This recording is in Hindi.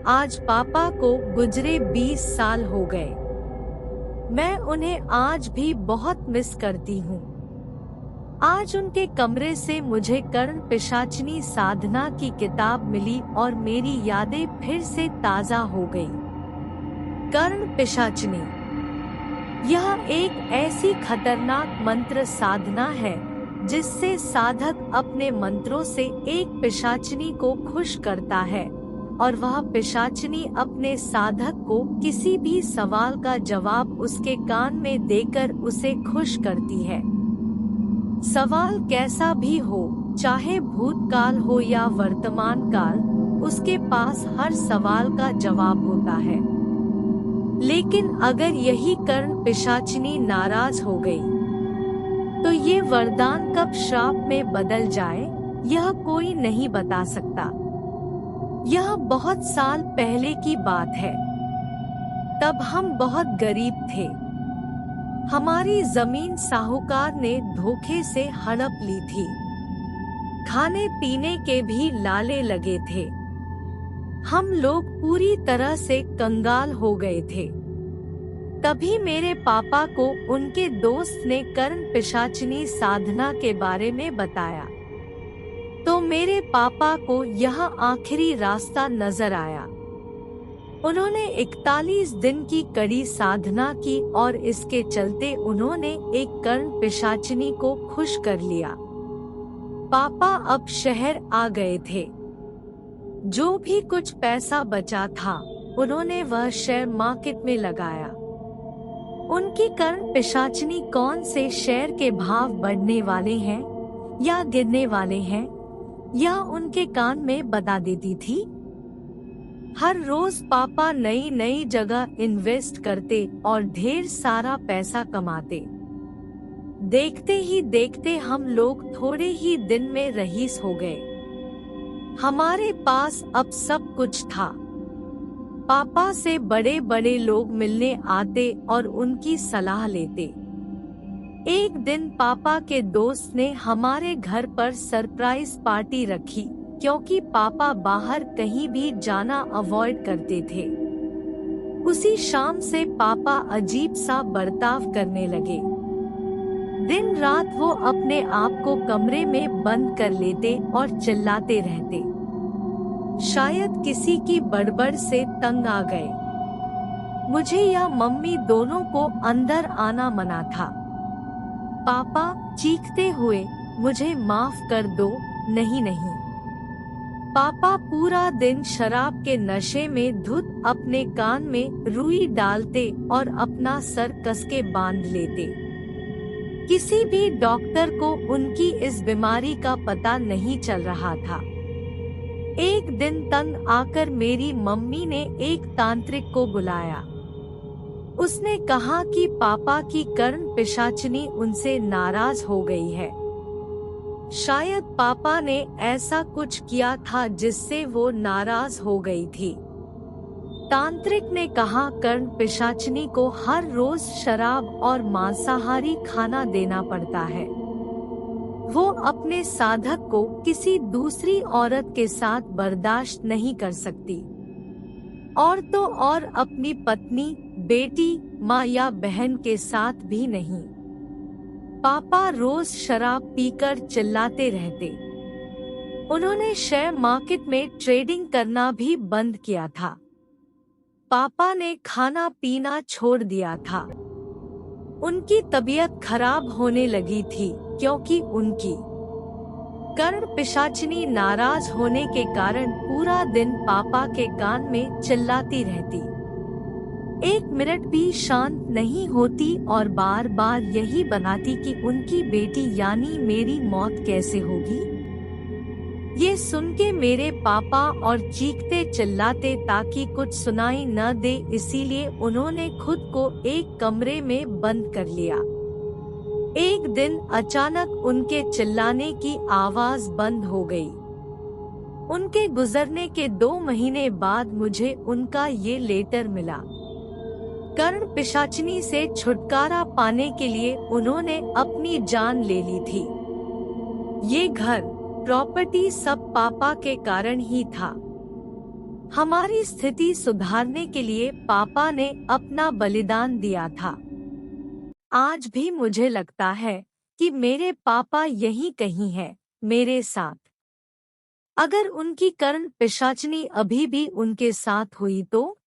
आज पापा को गुजरे 20 साल हो गए। मैं उन्हें आज भी बहुत मिस करती हूँ। आज उनके कमरे से मुझे कर्ण पिशाचिनी साधना की किताब मिली और मेरी यादें फिर से ताजा हो गई। कर्ण पिशाचिनी यह एक ऐसी खतरनाक मंत्र साधना है जिससे साधक अपने मंत्रों से एक पिशाचिनी को खुश करता है और वह पिशाचिनी अपने साधक को किसी भी सवाल का जवाब उसके कान में देकर उसे खुश करती है। सवाल कैसा भी हो, चाहे भूतकाल हो या वर्तमान काल, उसके पास हर सवाल का जवाब होता है। लेकिन अगर यही कर्ण पिशाचिनी नाराज हो गई, तो ये वरदान कब श्राप में बदल जाए, यह कोई नहीं बता सकता। यह बहुत साल पहले की बात है। तब हम बहुत गरीब थे। हमारी जमीन साहूकार ने धोखे से हड़प ली थी। खाने पीने के भी लाले लगे थे। हम लोग पूरी तरह से कंगाल हो गए थे। तभी मेरे पापा को उनके दोस्त ने कर्ण पिशाचिनी साधना के बारे में बताया। तो मेरे पापा को यह आखिरी रास्ता नजर आया। उन्होंने 41 दिन की कड़ी साधना की और इसके चलते उन्होंने एक कर्ण पिशाचिनी को खुश कर लिया। पापा अब शहर आ गए थे। जो भी कुछ पैसा बचा था, उन्होंने वह शेयर मार्केट में लगाया। उनकी कर्ण पिशाचिनी कौन से शेयर के भाव बढ़ने वाले हैं या गिरने वाले हैं, यह उनके कान में बता देती थी। हर रोज पापा नई नई जगह इन्वेस्ट करते और ढेर सारा पैसा कमाते। देखते ही देखते हम लोग थोड़े ही दिन में रईस हो गए। हमारे पास अब सब कुछ था। पापा से बड़े बड़े लोग मिलने आते और उनकी सलाह लेते। एक दिन पापा के दोस्त ने हमारे घर पर सरप्राइज पार्टी रखी, क्योंकि पापा बाहर कहीं भी जाना अवॉइड करते थे। उसी शाम से पापा अजीब सा बर्ताव करने लगे। दिन रात वो अपने आप को कमरे में बंद कर लेते और चिल्लाते रहते। शायद किसी की बड़बड़ से तंग आ गए। मुझे या मम्मी दोनों को अंदर आना मना था। पापा चीखते हुए, मुझे माफ कर दो, नहीं नहीं। पापा पूरा दिन शराब के नशे में धुत अपने कान में रुई डालते और अपना सर कसके बांध लेते। किसी भी डॉक्टर को उनकी इस बीमारी का पता नहीं चल रहा था। एक दिन तंग आकर मेरी मम्मी ने एक तांत्रिक को बुलाया। उसने कहा कि पापा की कर्ण पिशाचिनी उनसे नाराज हो गई है। शायद पापा ने ऐसा कुछ किया था जिससे वो नाराज हो गई थी। तांत्रिक ने कहा कर्ण पिशाचिनी को हर रोज शराब और मांसाहारी खाना देना पड़ता है। वो अपने साधक को किसी दूसरी औरत के साथ बर्दाश्त नहीं कर सकती, और तो और अपनी पत्नी, बेटी, माँ या बहन के साथ भी नहीं। पापा रोज शराब पीकर चिल्लाते रहते। उन्होंने शेयर मार्केट में ट्रेडिंग करना भी बंद किया था। पापा ने खाना पीना छोड़ दिया था। उनकी तबीयत खराब होने लगी थी, क्योंकि उनकी कर्ण पिशाचिनी नाराज होने के कारण पूरा दिन पापा के कान में चिल्लाती रहती। एक मिनट भी शांत नहीं होती और बार बार यही बनाती कि उनकी बेटी यानी मेरी मौत कैसे होगी। ये सुन के मेरे पापा और चीखते चिल्लाते ताकि कुछ सुनाई न दे, इसीलिए उन्होंने खुद को एक कमरे में बंद कर लिया। एक दिन अचानक उनके चिल्लाने की आवाज बंद हो गई। उनके गुजरने के 2 महीने बाद मुझे उनका ये लेटर मिला। कर्ण पिशाचिनी से छुटकारा पाने के लिए उन्होंने अपनी जान ले ली थी। ये घर, प्रॉपर्टी सब पापा के कारण ही था। हमारी स्थिति सुधारने के लिए पापा ने अपना बलिदान दिया था। आज भी मुझे लगता है कि मेरे पापा यहीं कहीं हैं, मेरे साथ। अगर उनकी कर्ण पिशाचनी अभी भी उनके साथ हुई तो